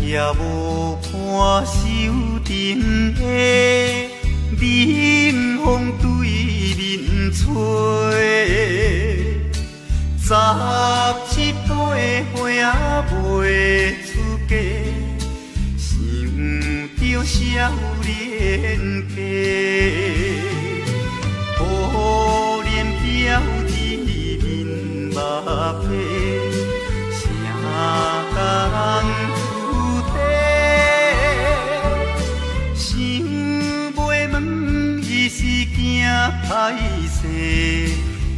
也无看手顶的冷风对面吹，17杯花袂出嫁，想着少年家，可怜表弟面目皮，啥人？是惊歹势，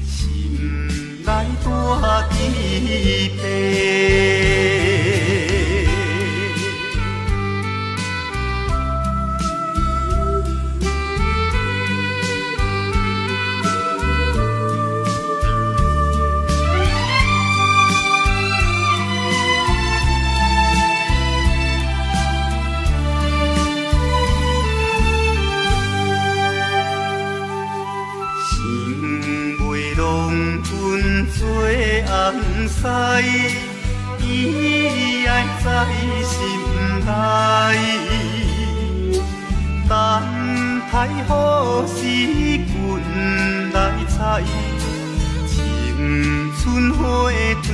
心内大疑白。做红丝，伊爱在心内，等待好时阮来采，青春花长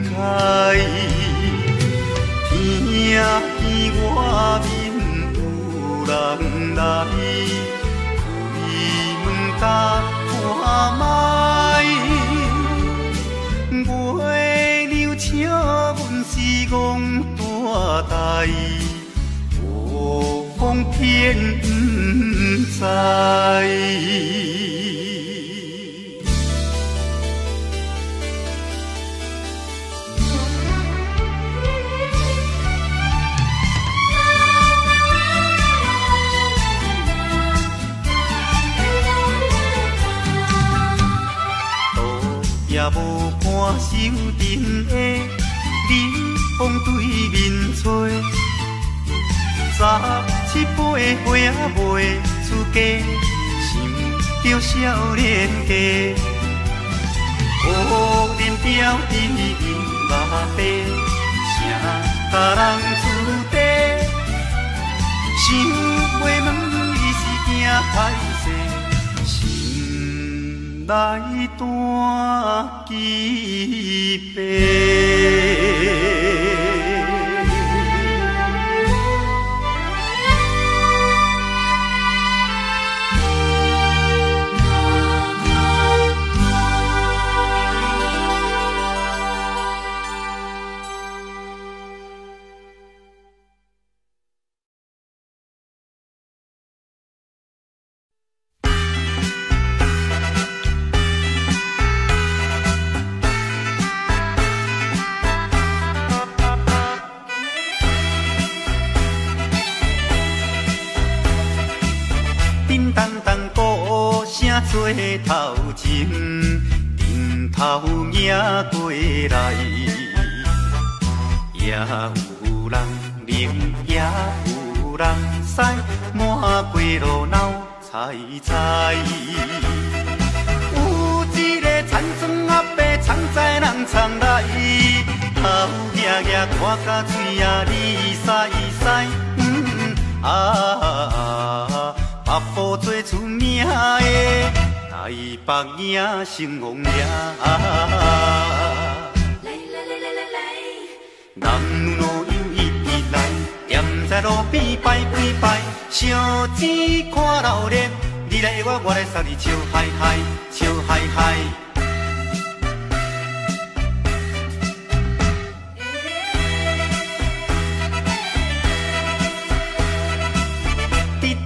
开。听见外面有人来，开门甲看卖。月娘请阮是戆大代，无风偏不知。也无看手顶的冷风对面吹，17杯花袂出嫁，想着少年家，可怜表弟面目白，啥甲人出地，想袂问伊是惊歹势，心内大疑白。做头前，顶头迎过来，也有人明，也有人使，满街路闹猜猜。有一个田庄阿伯藏在人藏来，头额额看甲嘴也哩塞塞，北部最出名的台北影成王爷，男女老幼一直来，站在路边排几排，烧钱看老练，你来我，我来送你笑嗨嗨，笑嗨嗨。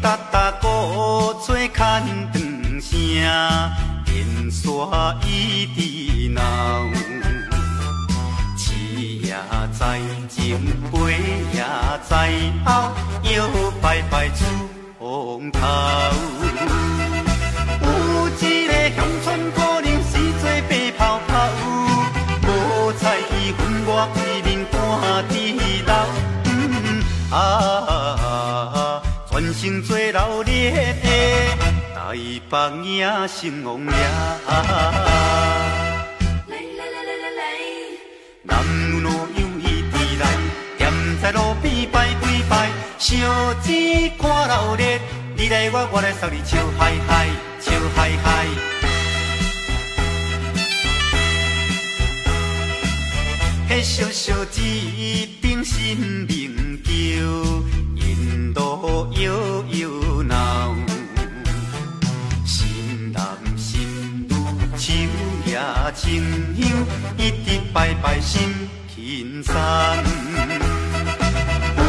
哒哒鼓吹牵长声，电线一直闹。市也在前，背也在后，摇摆摆出风头。全城做热烈的台北赢成王爷。男女老幼伊伫来，踮在路边排几排，烧钱看热烈，你来我来送你笑嗨嗨，笑嗨嗨。迄小小一柄新名叫，引导摇摇闹，心男心女手也亲香，一直拜拜心轻松。有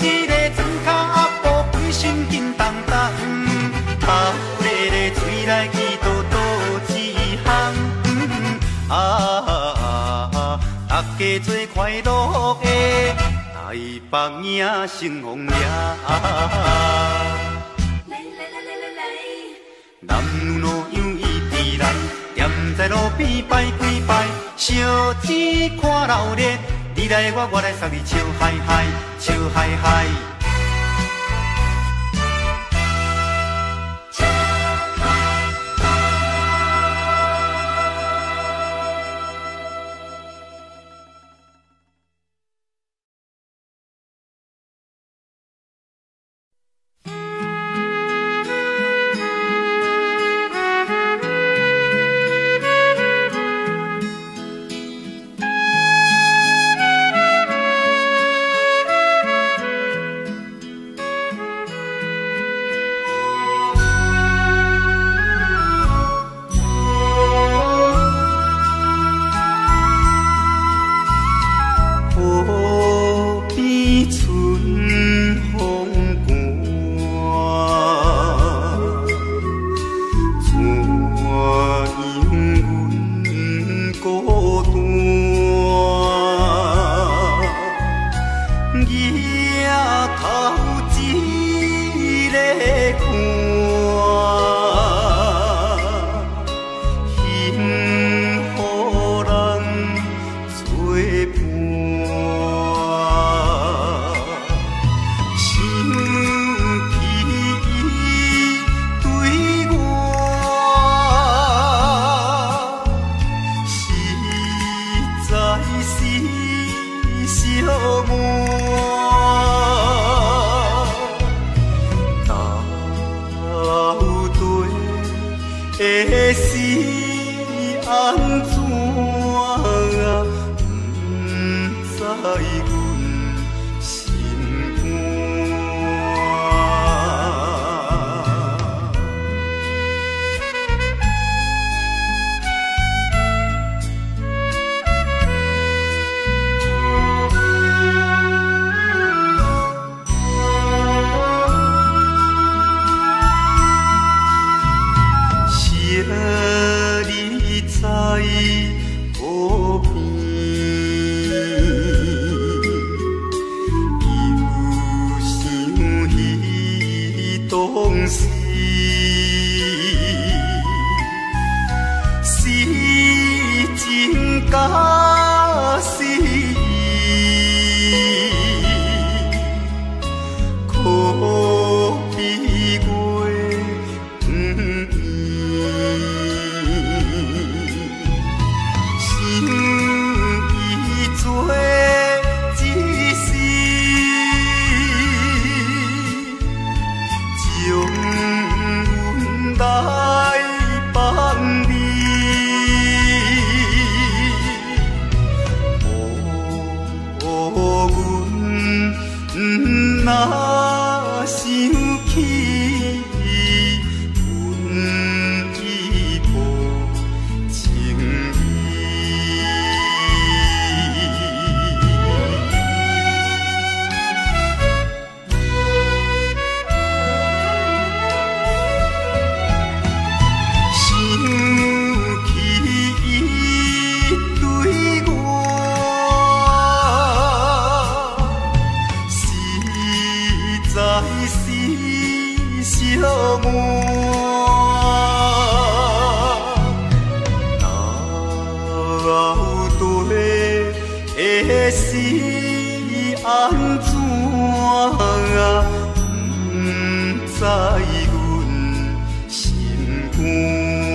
一个庄脚阿婆规身紧当当，头咧咧嘴来去叨叨一项。大家做快乐的台北赢成王爷。男女老幼伊伫来，踮在路边排几排，烧钱看热烈，你来我来送你笑嗨嗨，笑嗨嗨。是安怎？在阮心肝。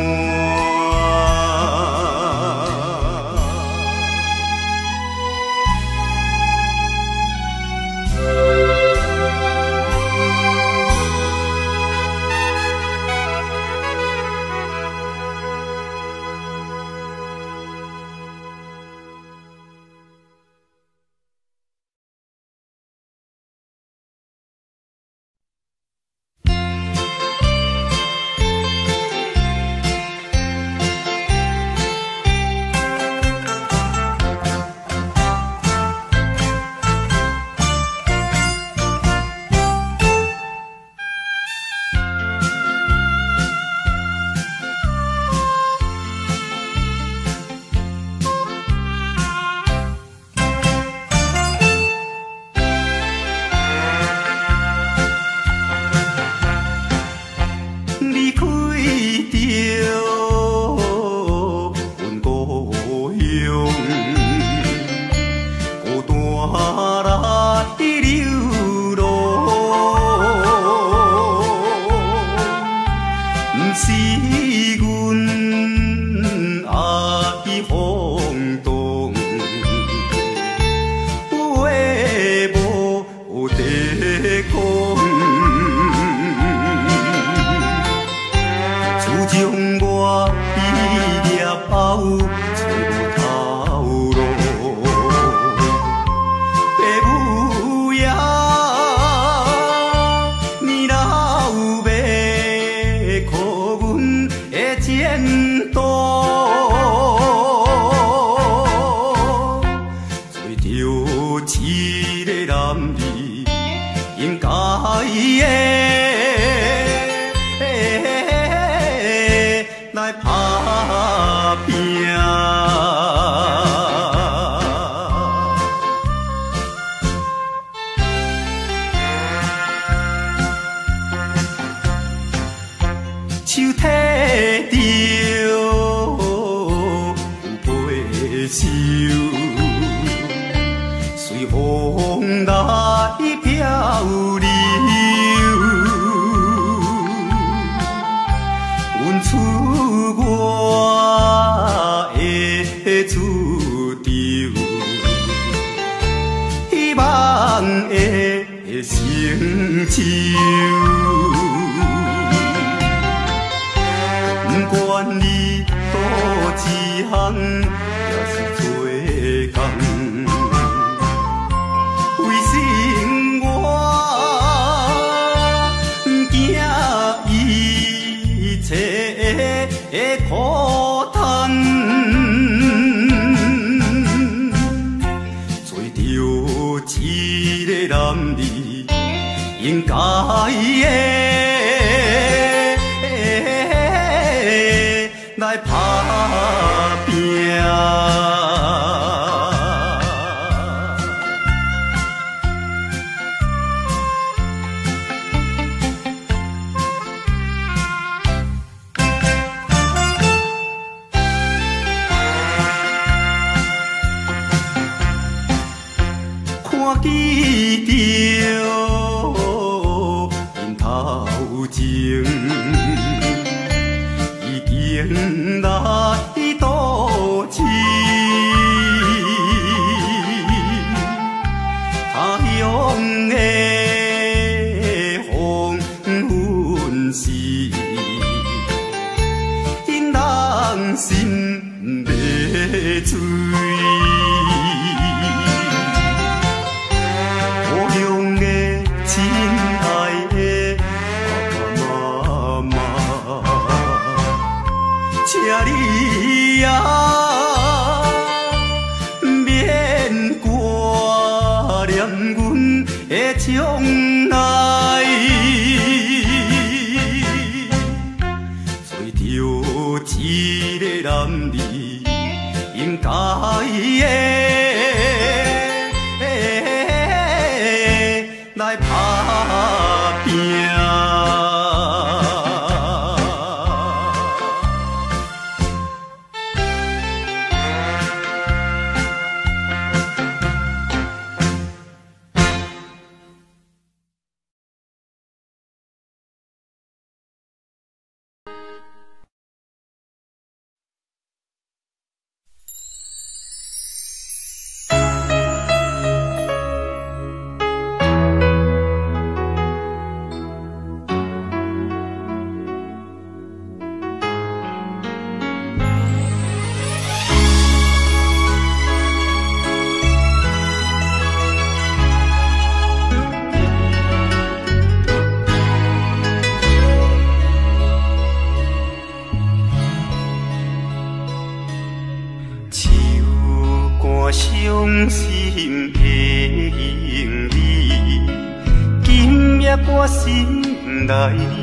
夜我心内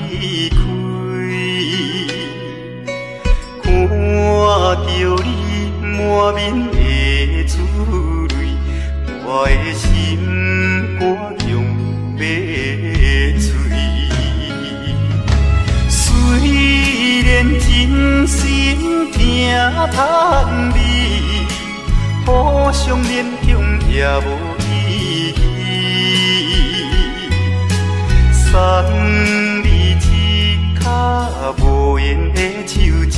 离开，看着你满面的珠泪，我的心肝强要碎。虽然真心疼叹你，互相勉强也无意义。送你一卡无言的手指，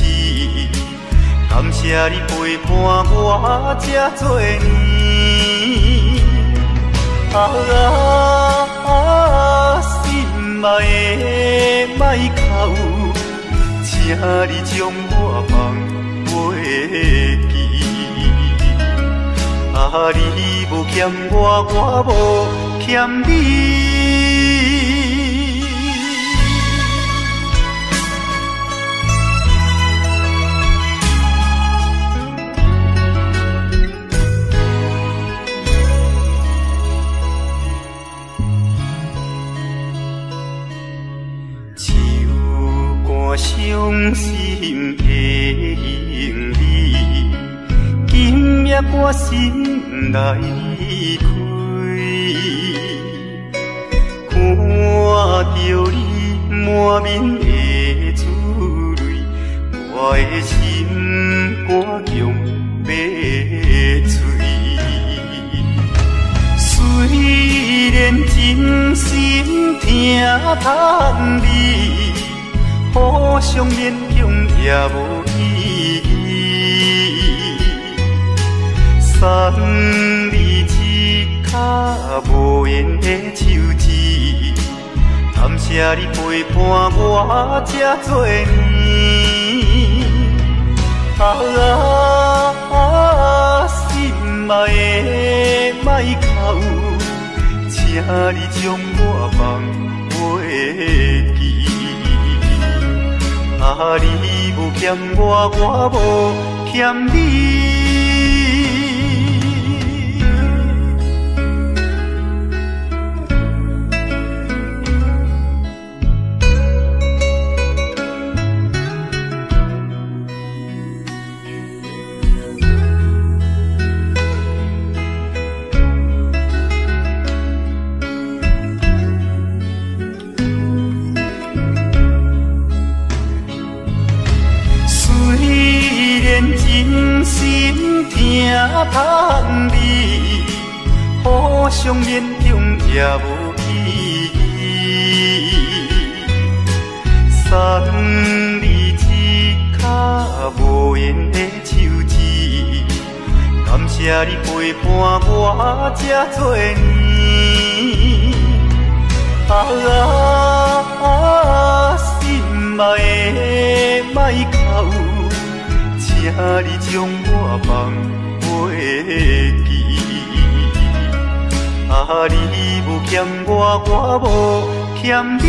感谢你陪伴我这多年。心爱的莫哭，请你将我放袂记。你无欠我，我无欠你。伤心的行李，今夜我心内离开，看着你满面的珠泪，我的心肝强要碎。虽然真心疼叹你，互相勉强也无意义。送你一卡无言的手指，感谢你陪伴我这多年。心爱的莫哭，请你将我放袂记。你无欠我，我无欠你。真心疼叹你，互相勉强也无意义。送你一卡无言的手指，感谢你陪伴我这多年。心爱的莫哭，请你将我放袂记。你无欠我，我无欠你。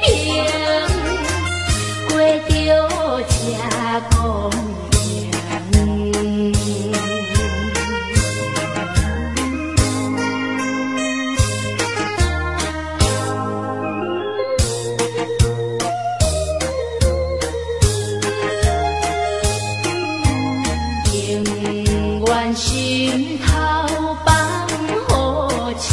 平，过着车公平。情愿心头放好情。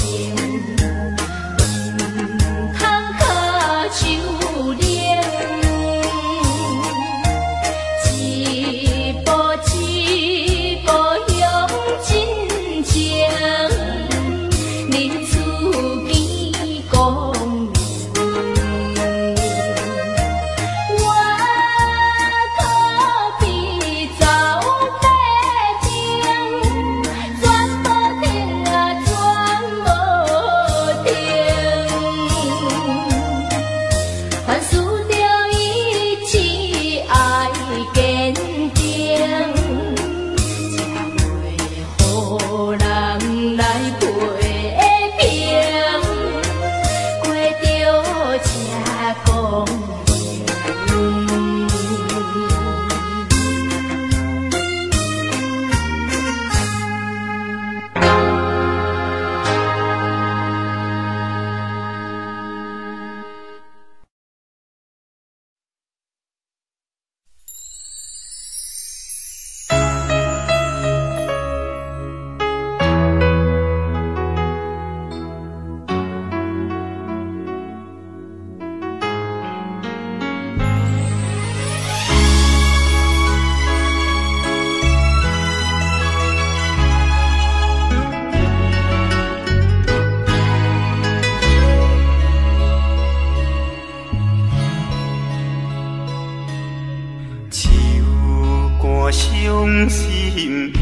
伤心的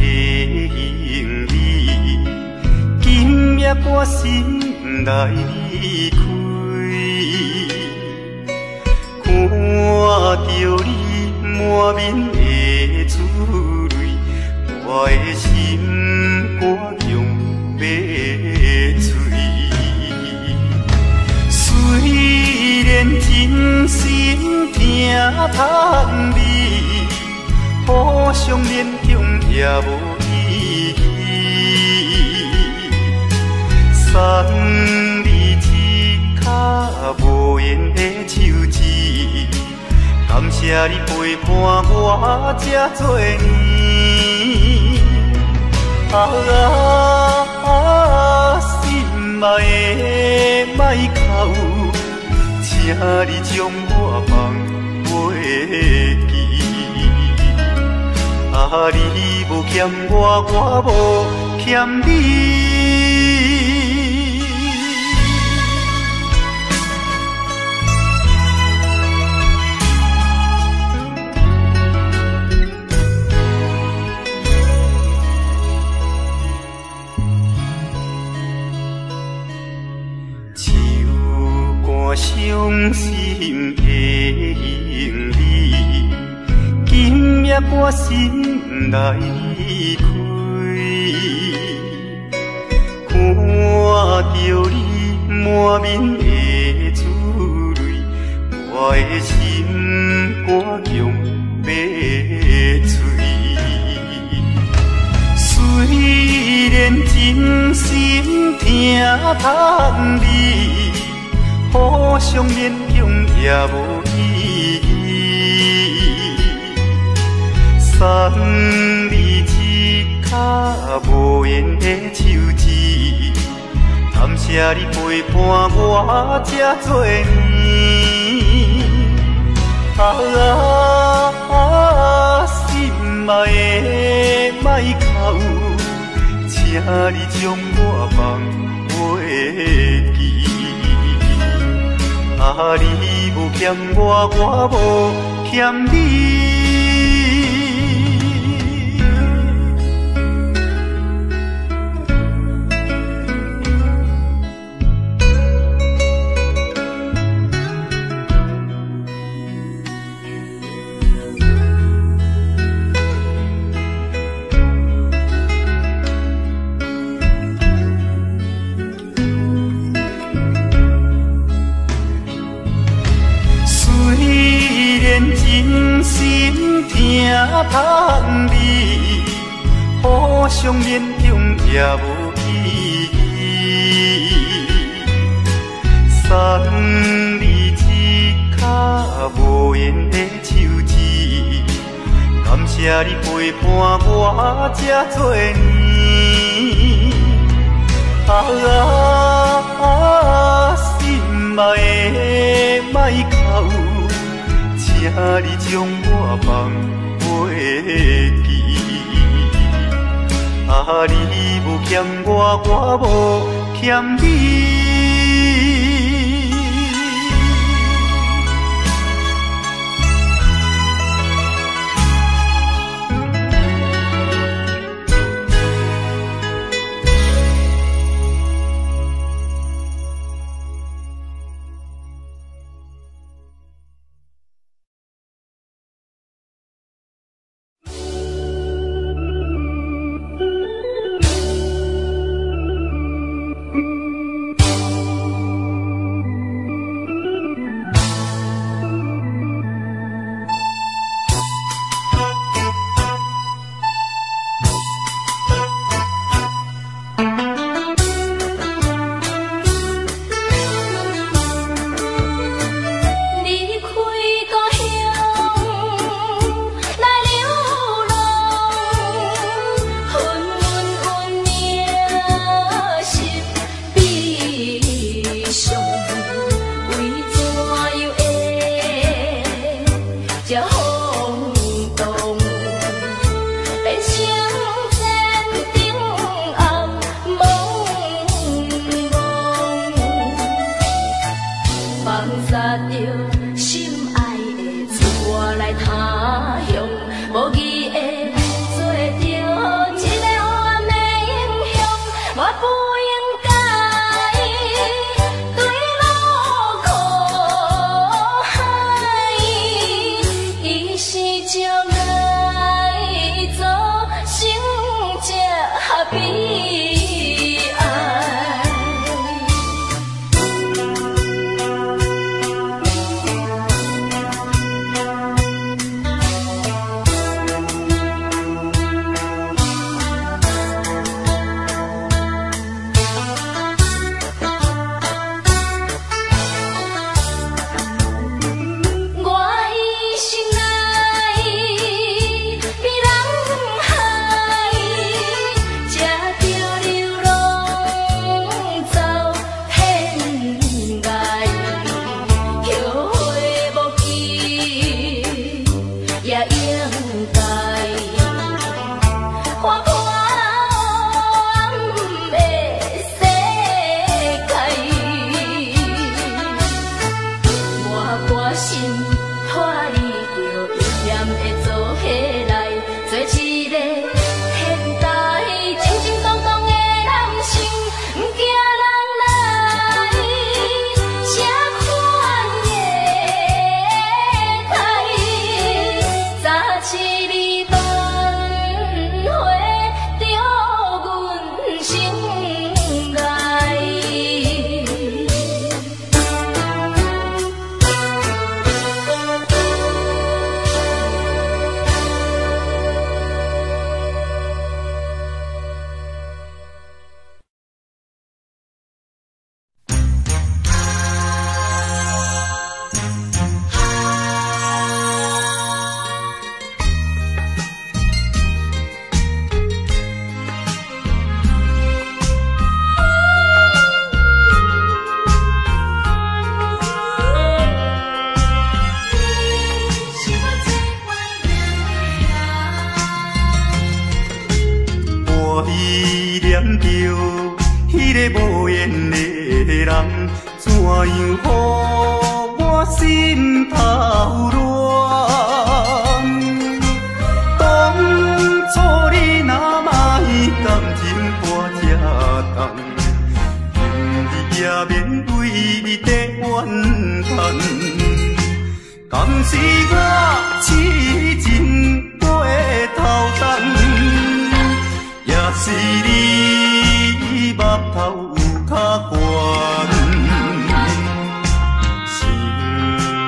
行李，今夜我心来离开，看着你满面的珠泪，我的心肝强要碎。虽然真心疼痛你，互相勉强也无意义。送你一卡无言的手指，感谢你陪伴我这多年。心爱的莫哭，请你将我放袂记。你无欠我，我无欠你。手赶伤心的行李，今夜我心来离开，看着你满面的珠泪，我的心肝强要碎。虽然真心疼痛你，互相勉强也无意义。送你一卡无言的手指，感谢你陪伴我这多年。心爱的莫哭，请你将我放袂记。你无欠我，我无欠你。深深疼叹你，互相勉强也无意义。送你一脚无缘的手指，感谢你陪伴我这多年。心爱的莫哭，请你将我放袂记。你无欠我，我无欠你。无缘的人，怎样予我心头乱？当初你若卖感情我这重，今日也免为你在怨叹。敢是我痴情过头重，也是你目头有较悬，想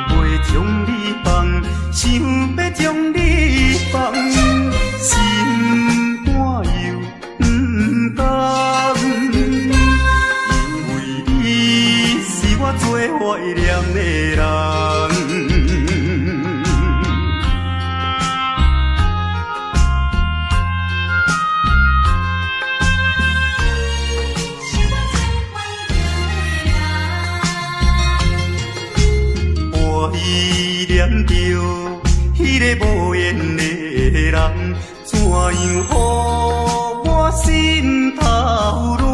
袂将你放，想将你放，心肝又不甘，因为你是我最怀念的人。依念着迄个无缘的人，怎样予我心头乱？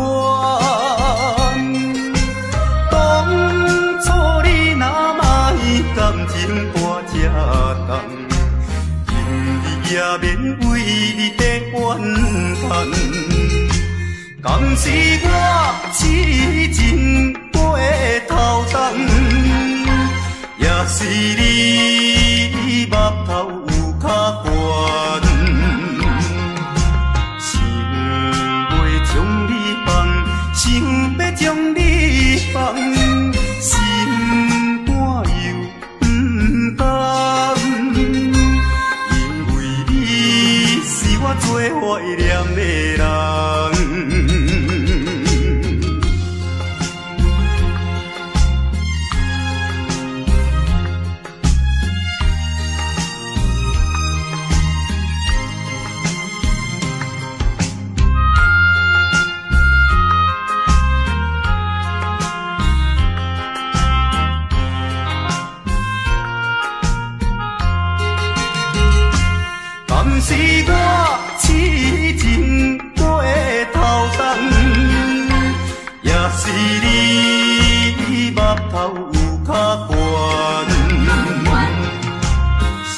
当初你若卖感情半只重，今日也免为你在怨叹。敢是我痴情过头重？也是你目头有较悬，想袂将你放，想要将你放，心肝又不甘，因为你是我最怀念的人。敢是我痴情过头重，也是你目头有较悬，想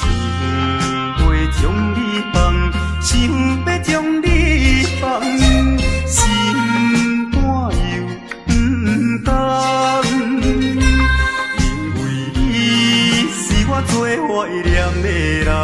袂将你放，想要将你放，心肝又不甘，因为你是我最怀念的人。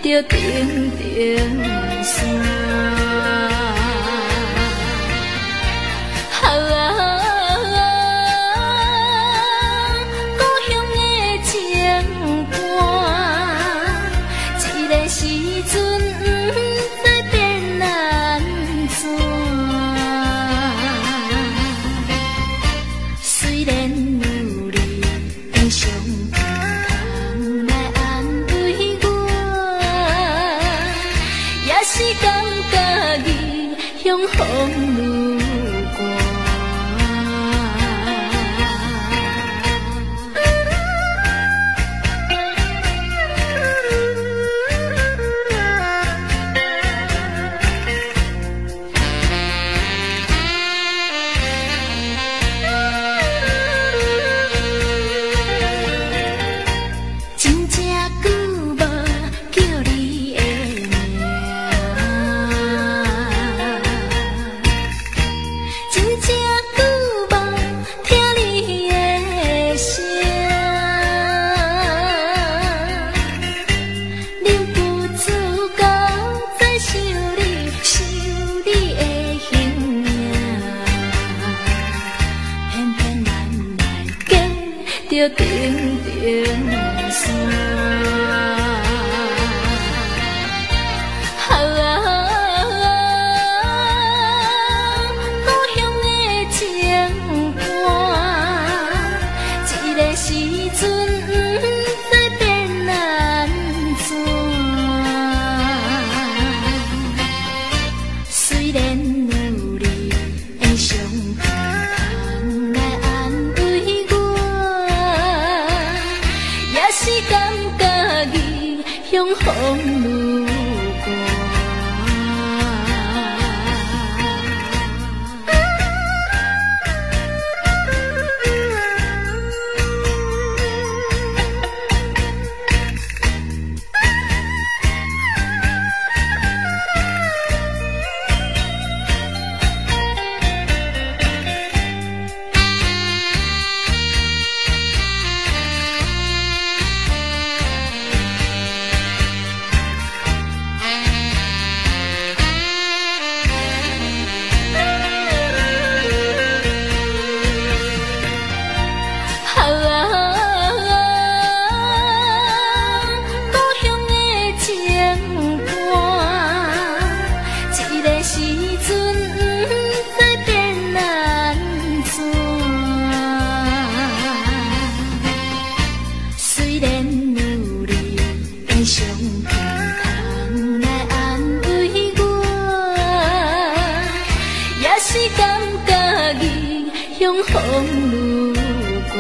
着定定山，故乡的情歌，一个时阵不知变安怎。虽然有你悲伤。 是感觉异乡风愈寒。 着定定山。阵不知变安怎。虽然有你的相陪通来安慰我，也是感觉伊向风愈寒。风愈寒。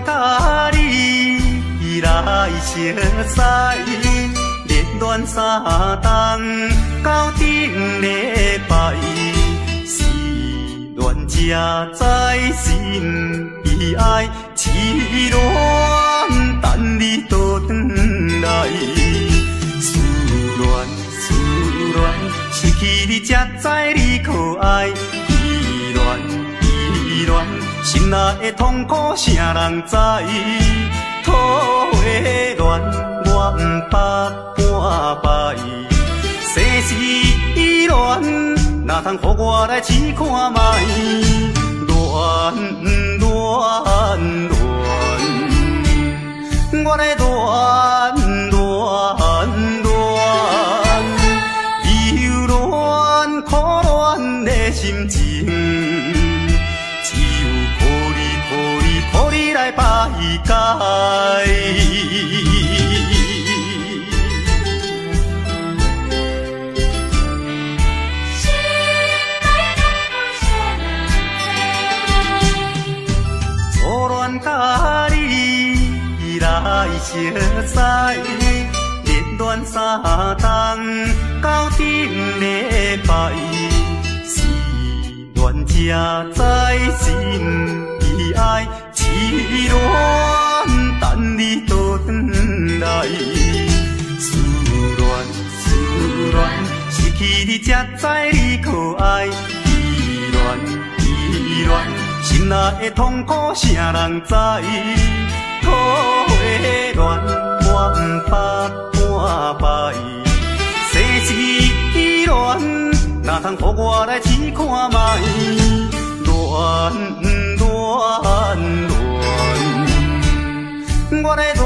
甲你来相识，热恋三冬到顶礼拜，是恋才知心意爱，痴恋等你倒转来，思恋失去你才知你可爱，依恋。心内的痛苦，啥人知？土的恋，我不捌半摆。世事恋，哪通予我来试看卖？恋，我来恋，忧恋苦恋的心情。予你来排解，初恋甲你来相识，热恋三冬到顶礼拜，是恋才知心意爱。痴恋等你倒转来，思恋失去你才知你可爱，依恋心内的痛苦，啥人知？土的恋，我不捌半摆。世事恋，哪通予我来试看卖？恋。我来忧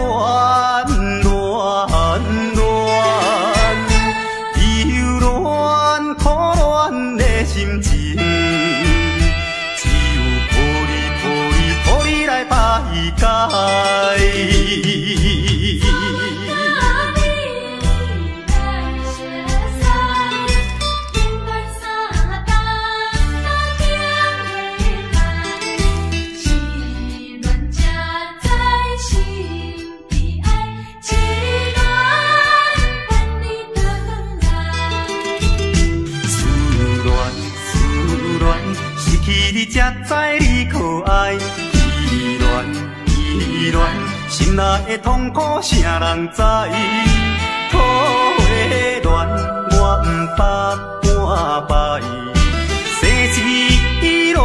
恋苦恋的心情，只有予你来排解。你才知你可爱，依恋依恋，心内的痛苦谁人知？土的恋我不捌半摆，生死依恋，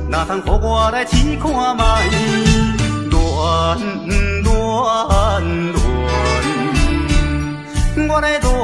哪通予我来试看卖？恋恋恋，我来恋。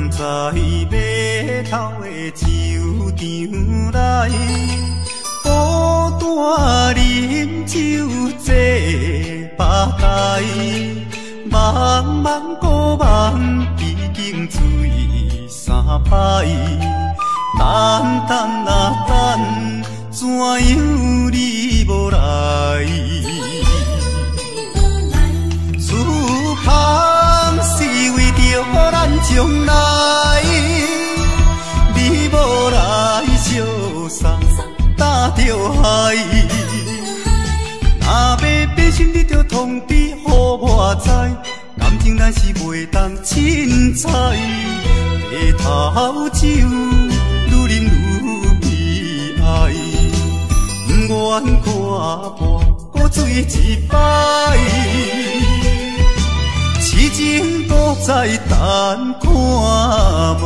在码头的酒场内，孤单饮酒坐吧台，茫茫古梦已经醉三摆，等等啊等，怎样你无来？思乡是为着咱将来，你无来相送，担着害。若要变心，你着通知予我知，感情咱是袂当凊彩。白头酒愈啉愈悲哀，不愿看破搁醉一摆。痴情搁再等看卖。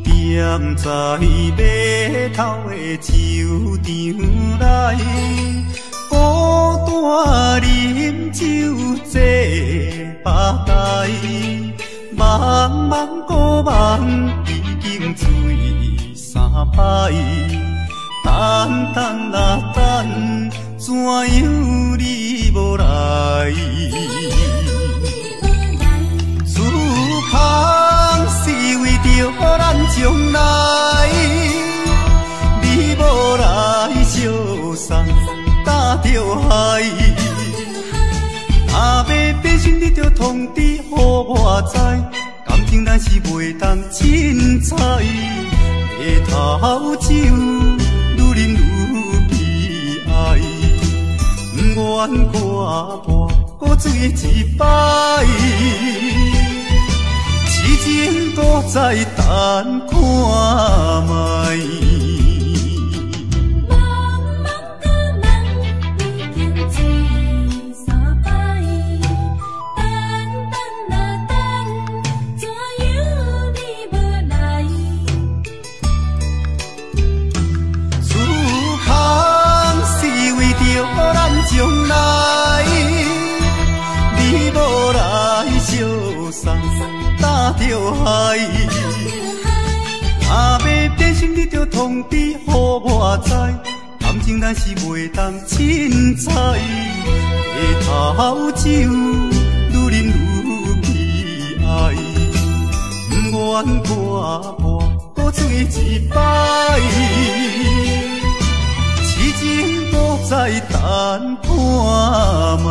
踮在码头的酒场内，孤单饮酒坐吧台，茫茫古梦已经醉三摆，等等啊等，怎样你无来？思乡是为着咱将来，你无来相送，担着害。若要变心，你着通知予我知，感情咱是袂当凊彩。白头酒愈啉愈悲哀，不愿看破搁醉一摆。痴情搁再等看卖。将来，你无来相送，担着害。若要变心，你着通知予我知，感情咱是袂当凊彩。白头酒愈啉愈悲哀，不愿看破搁醉一摆。痴情搁再等看卖。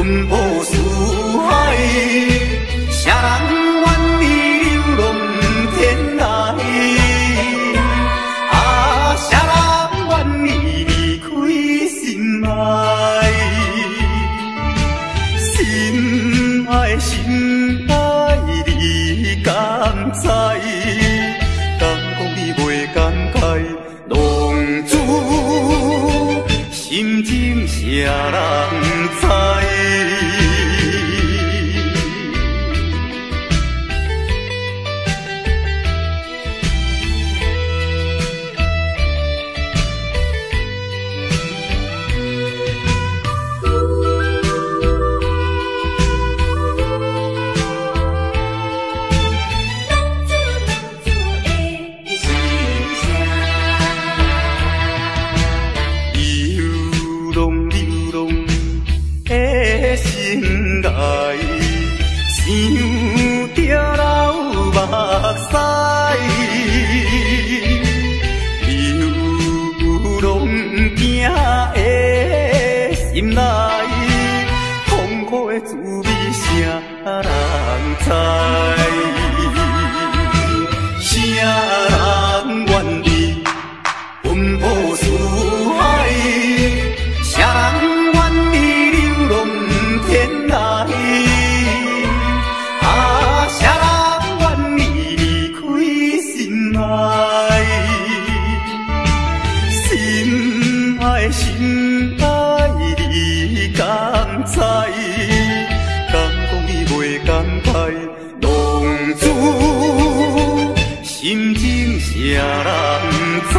云雾四海，啥人愿意流浪天涯？啊，啥人愿意离开心爱？心爱心爱，你敢知？敢讲你袂感慨？浪子心情谁人知？想着老目屎，流浪行的心内，痛苦的滋味谁人知？谁人愿意奔波四海？谁人愿意流浪天涯？心爱你敢知？敢讲你袂感慨？浪子心情谁人知？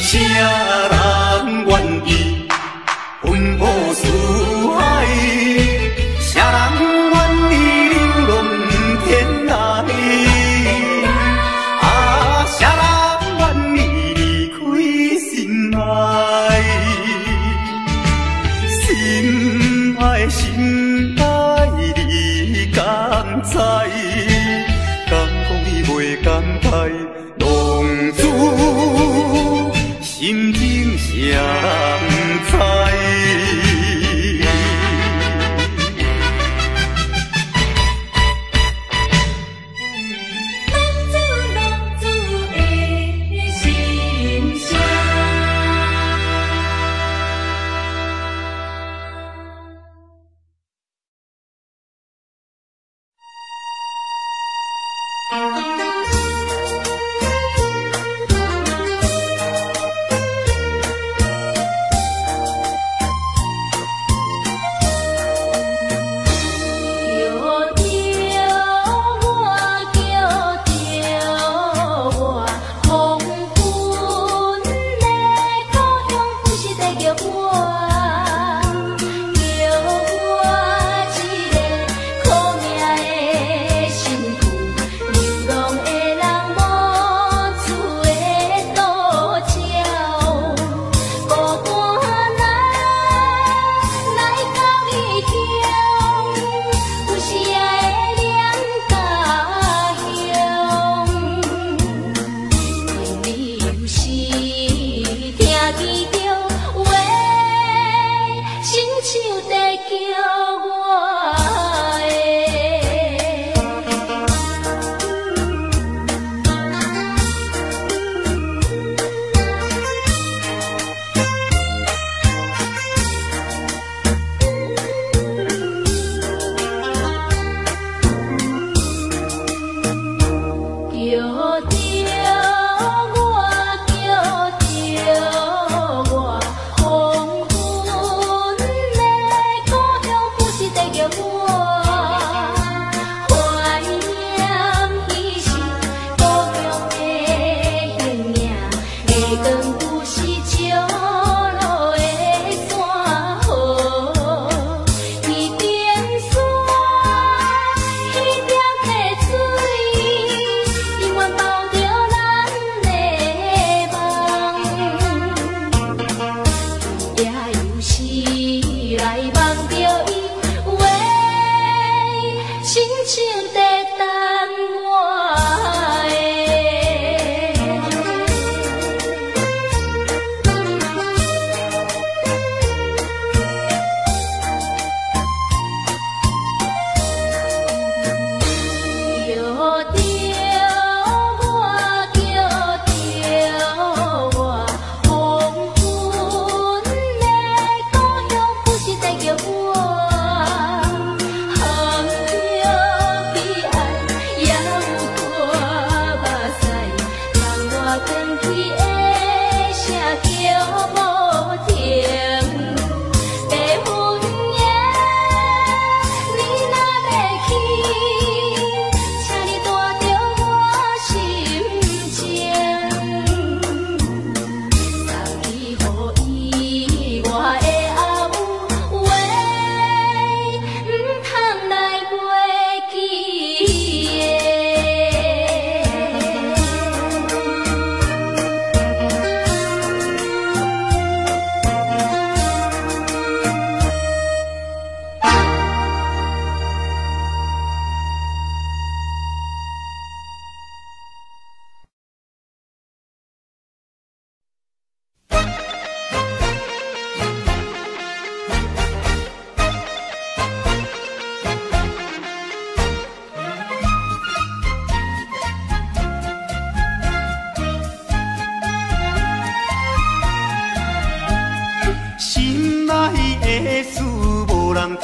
谁人愿意奔波四海？谁人愿意流浪天涯？啊，谁人愿意离开心爱？心爱心爱，你敢知？敢讲你袂感慨？浪子心情谁人知？流浪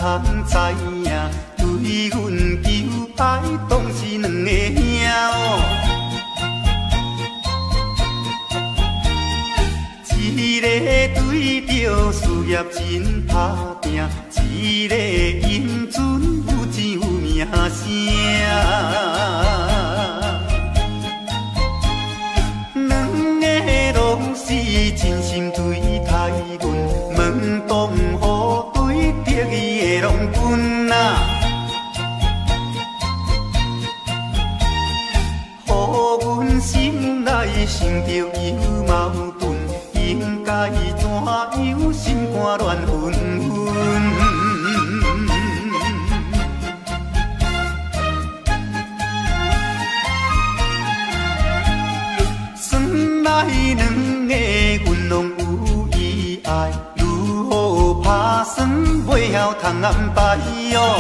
通知影，对阮求爱当是两个兄哦。一个对着事业真打拼，一个英俊有钱有名声。两个拢是真心对待阮，门当户对得意的拢分啊。予阮心内生着有矛盾。应该怎样心肝乱纷纷？算来两个阮拢有意爱，如何打算袂晓通安排哟？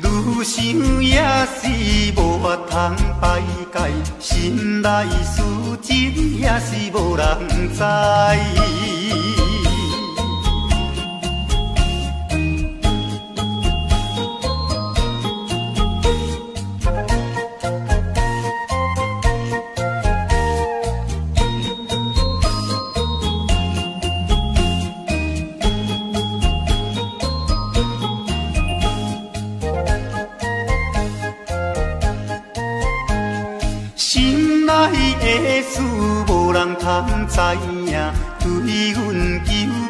愈想也是无法通排解，心内事情也是无人知。的事无人通知影，对阮求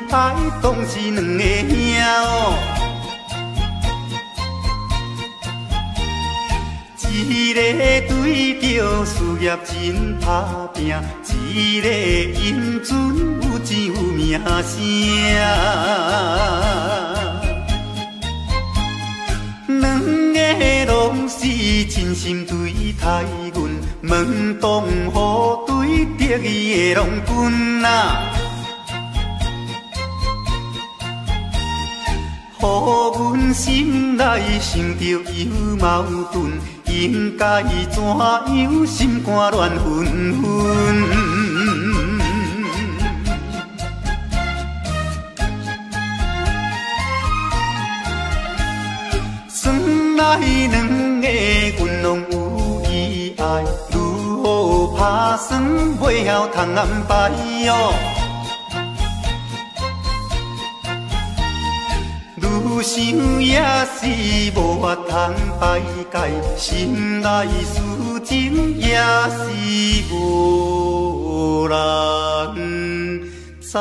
爱当是两个兄哦。一个对着事业真打拼，一个英俊有钱有名声。两个拢是真心对待阮，门当户对得意的拢分啊。予阮心内生着有矛盾，应该怎样心肝乱纷纷？算来两个阮拢有意爱，如何打算袂晓通安排哟？愈想也是无法通排解，心内事情也是无人知。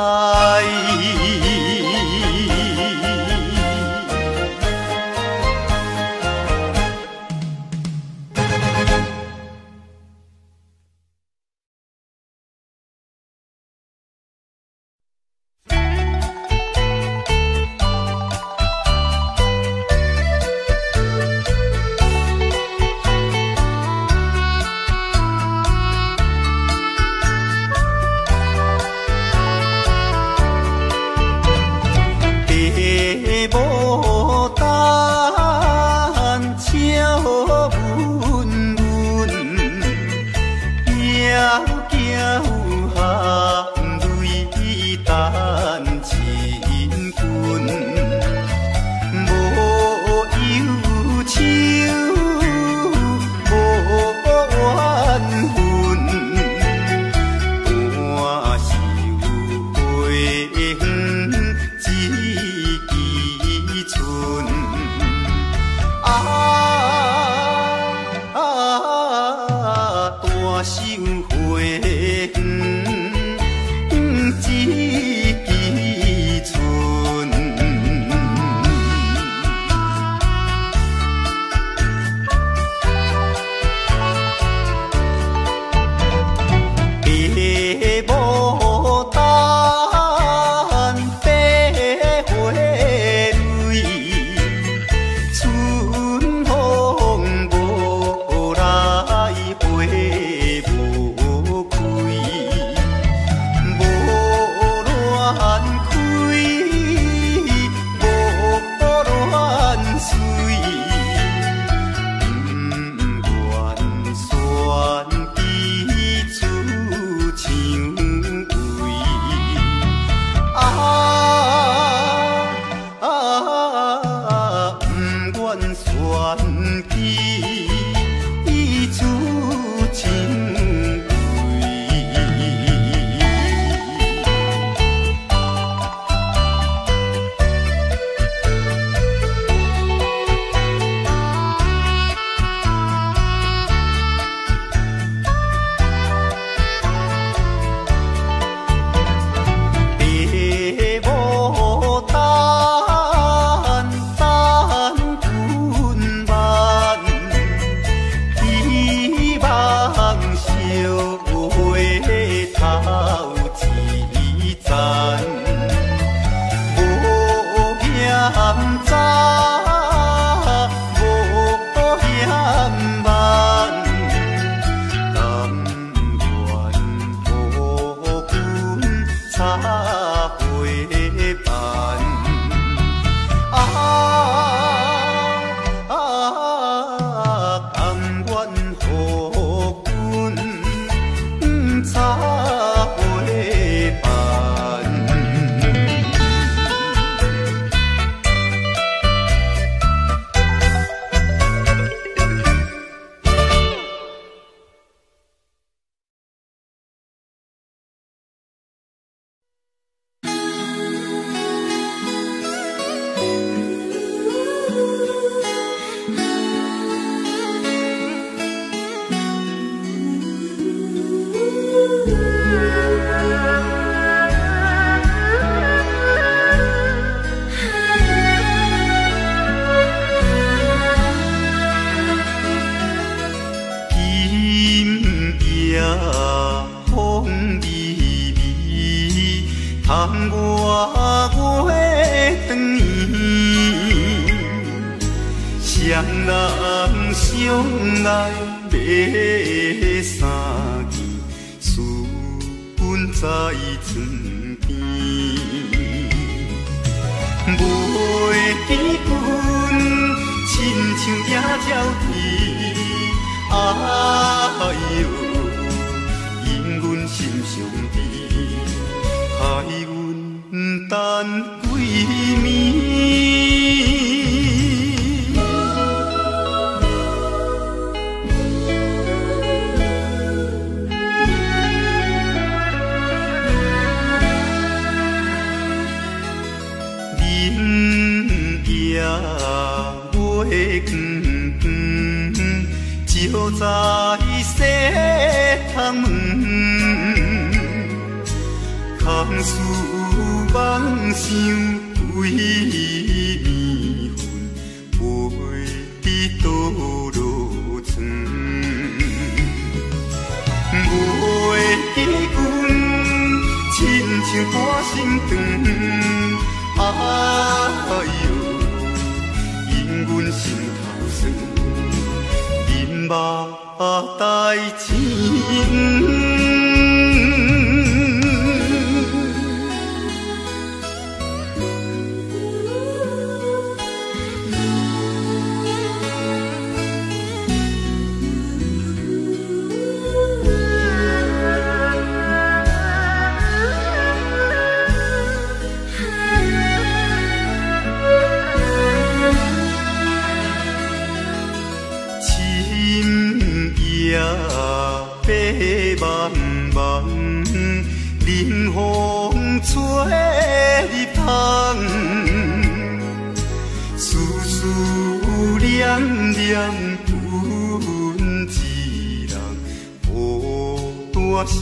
啊。双人相爱要三更，思阮在床边，袂记阮亲像野鸟啼，哎哟，因阮心上悲，害阮等几暝。照在西窗门，空思梦想为暝昏，飞伫倒落床。袂记阮亲像半心肠，哎哟，因阮心头酸。目代情。茫茫，冷风吹入窗，丝丝念念阮一人，孤单守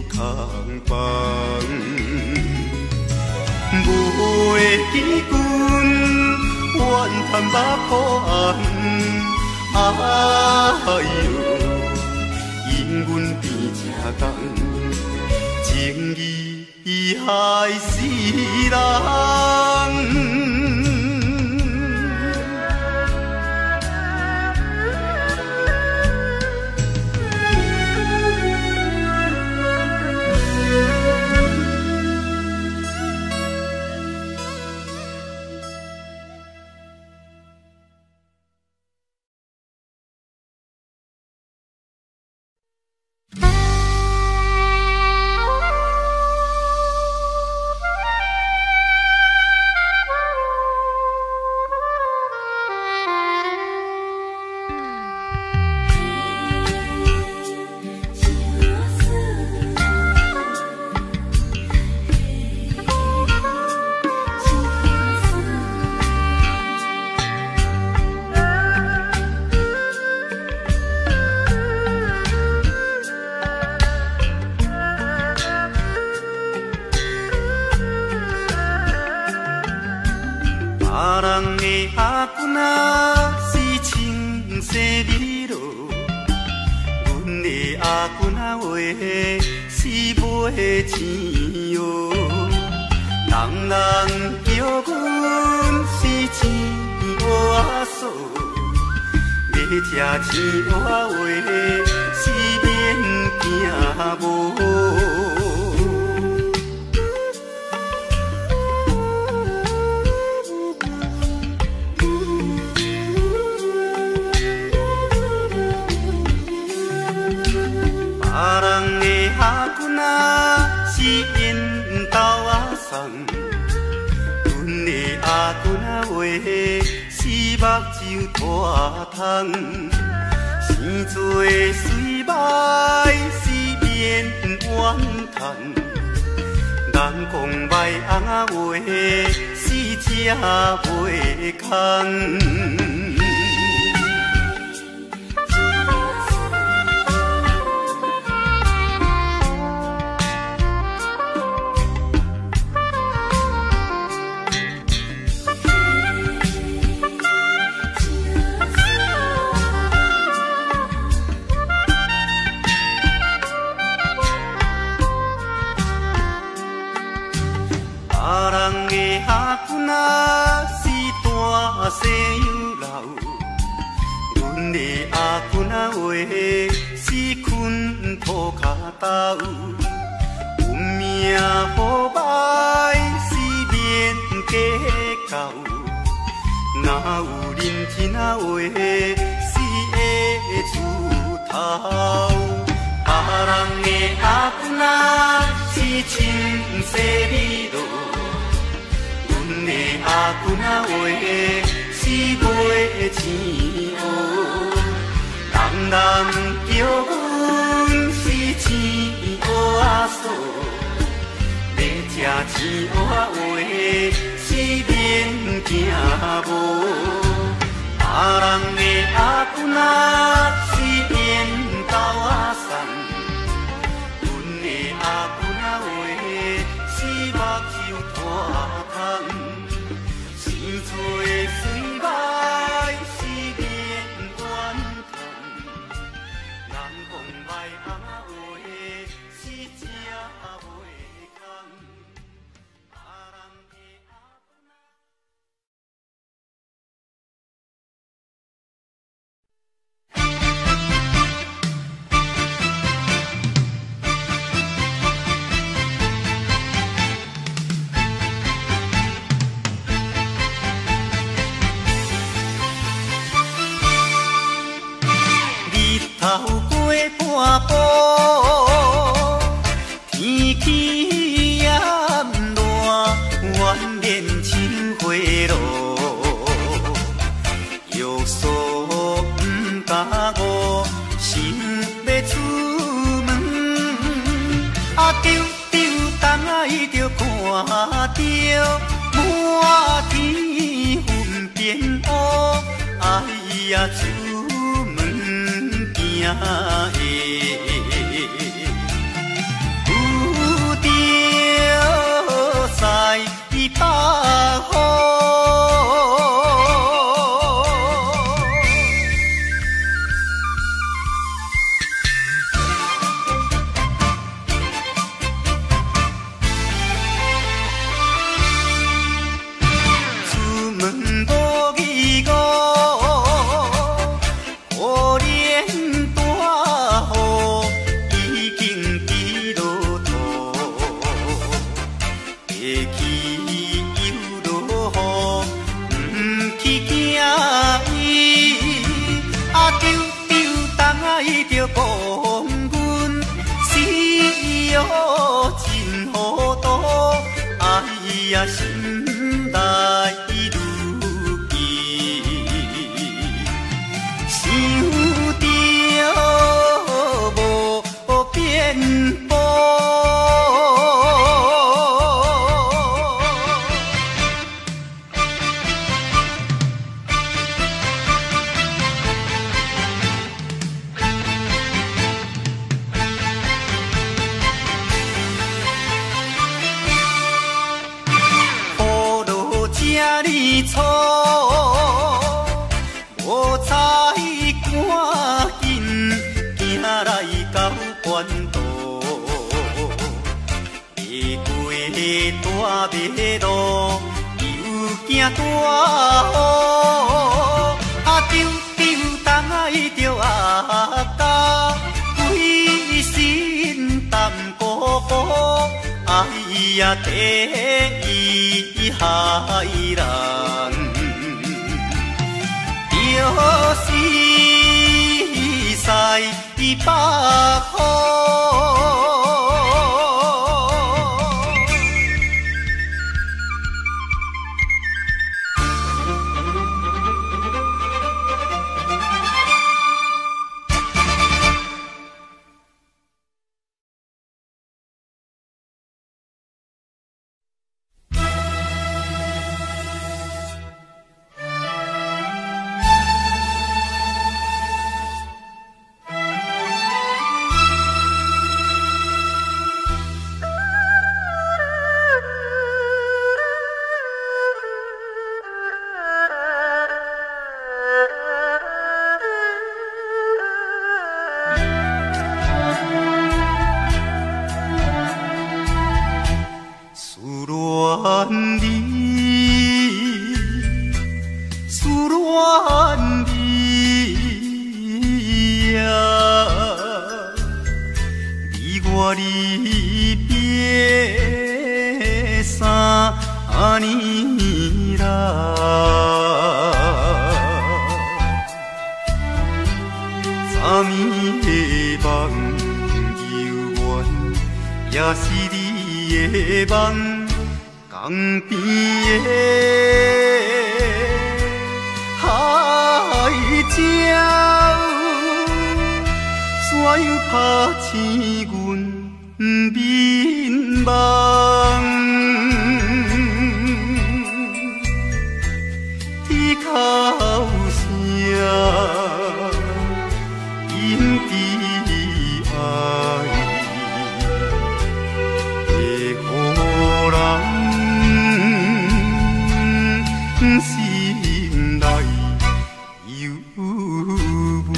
空房。袂记阮怨叹目苦红，哎哟。因阮变这重，情义害死人。阮的阿君啊话，死困土骹斗，有命好歹是免计较。若有认天啊话，死会出头。别人的阿君啊是亲生米路，阮的阿君啊话是袂青乌。人人叫阮是青乌仔嫂，要吃青乌仔话是免惊无。别人的阿君啊是缘投仔送，阮的阿君啊话是目睭拖空，生出的水歹是免怨叹，人讲歹翁仔话是食袂空。别人的阿君啊。日头过半晡，天气炎热，怨念像花落。约束不敢误，想要出门，丢东海就看到满天云变乌，哎呀出门惊的，有着西北风。出门无义务，可怜大雨已经滴落土，会去又落雨，不去惊伊，丢东海就讲阮死哦真糊涂，哎呀心内如记，想着无变步。雨落这哩粗，无彩赶紧行来到关渡，爬过大马路，又惊大雨，丢东海着阿家，规身淡薄薄，哎呀第一害人，就是西北风。思恋你，离别3年来，昨暝的梦犹原，也是你的梦，江边的海鸟。怎样拍醒阮眠梦？低哭声，引起爱，会予人心内忧闷。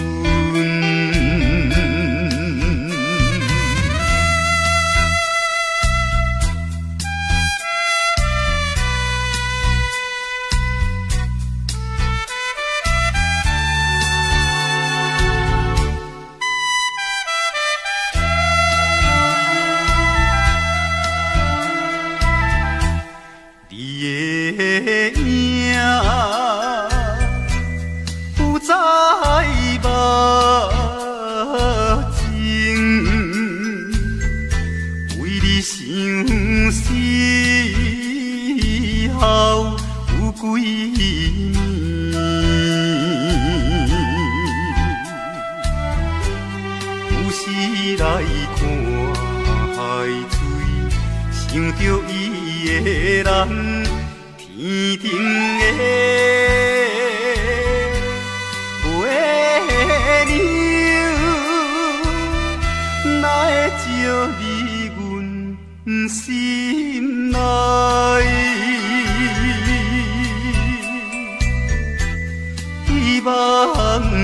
想着伊的人，天顶的月亮，哪会照入阮心内？希望你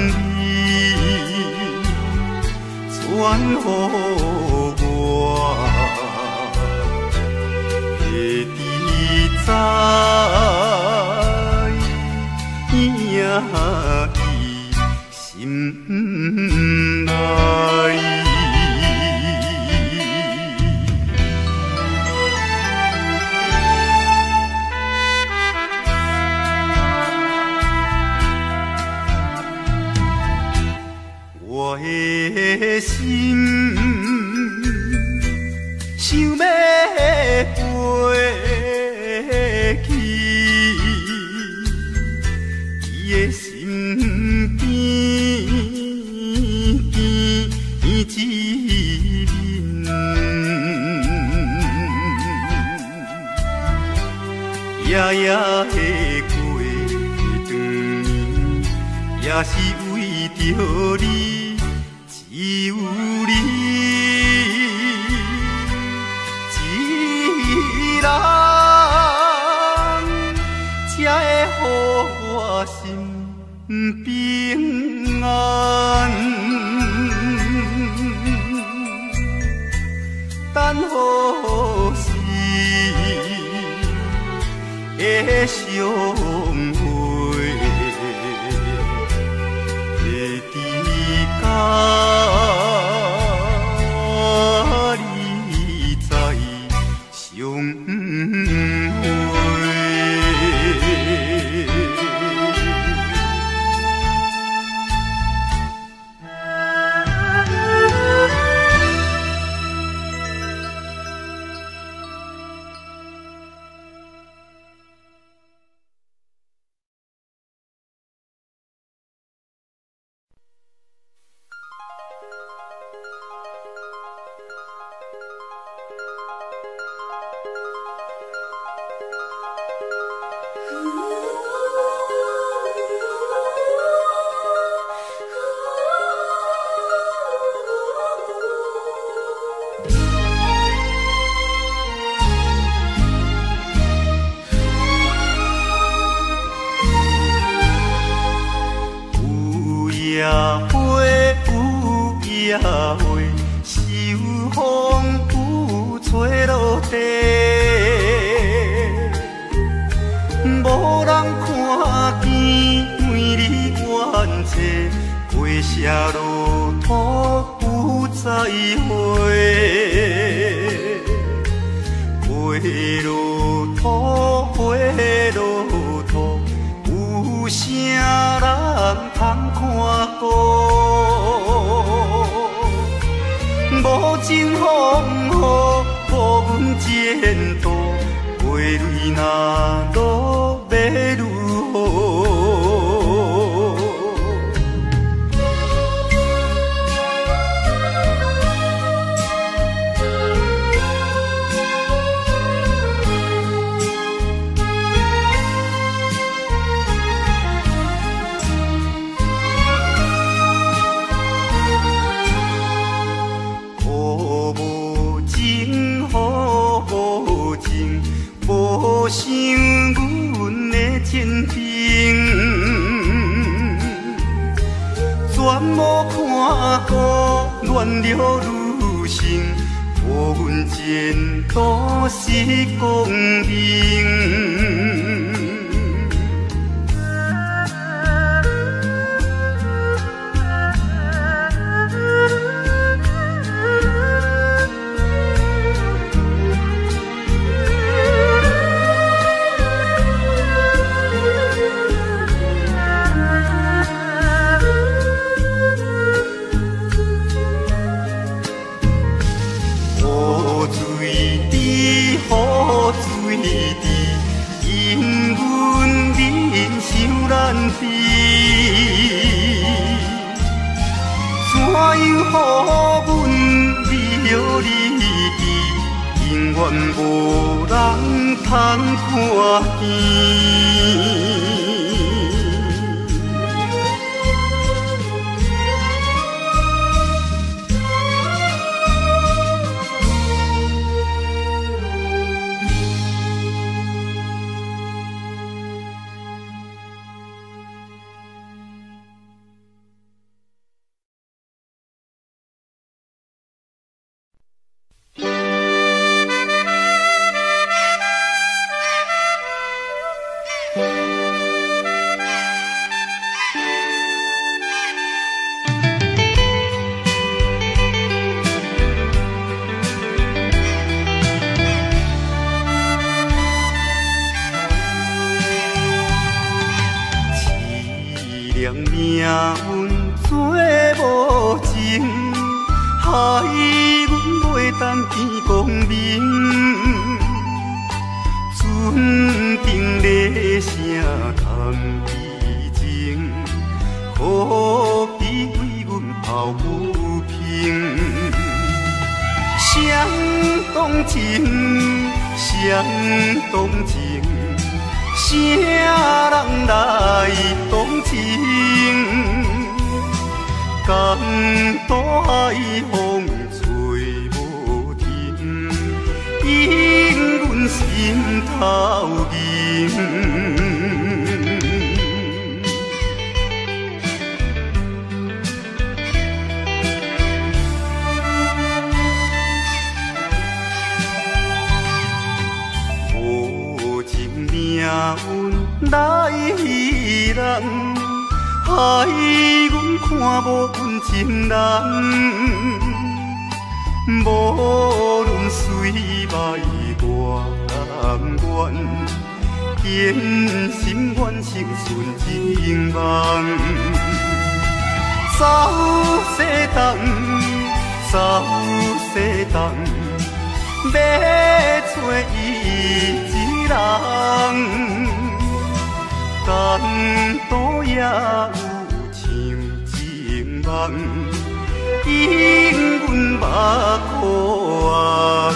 传予我。在伊心内。我的心想要飞去伊的身边，见一面，夜夜的过长年，也是为着你，只有你。才会予我心平安，等好时的相会，会伫甲你再相会。野花秋风吹吹落地，无人看见美丽原册，花谢落土有再会。落土，花落土，有啥人通看顾？无情风雨，无阮前途，花蕊若落要如何？无想阮的天平，全无看过乱了女性，无阮前途是公平。因阮人想难避，怎样予阮离了你去？永远无人通看见。命运做无情，害阮袂当见光明。船顶咧声通悲情，可比为阮抱不平。相同情，相同情。啥人来同情？江大海风吹无停，引阮心头凝。命运来戏人，害阮看无阮情人。无论水歹多甘愿，坚心愿成顺情梦。走西东，走西东，要找伊。人，但都也有像情梦，引阮目眶红。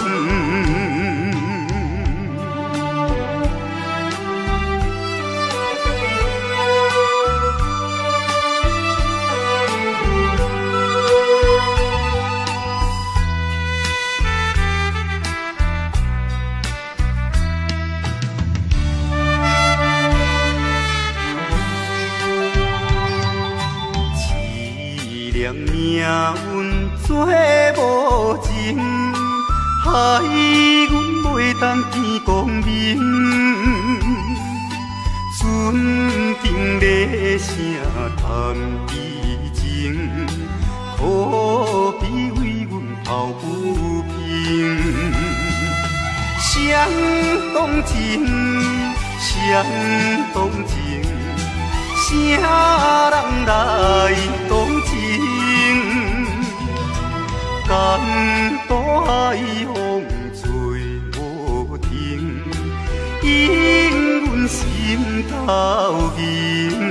命运做无情，害阮袂当见光明。船顶咧声谈悲情，可比为阮抱不平。相相同情，相同情，啥人来同情？江大海风吹无停，引阮心头吟。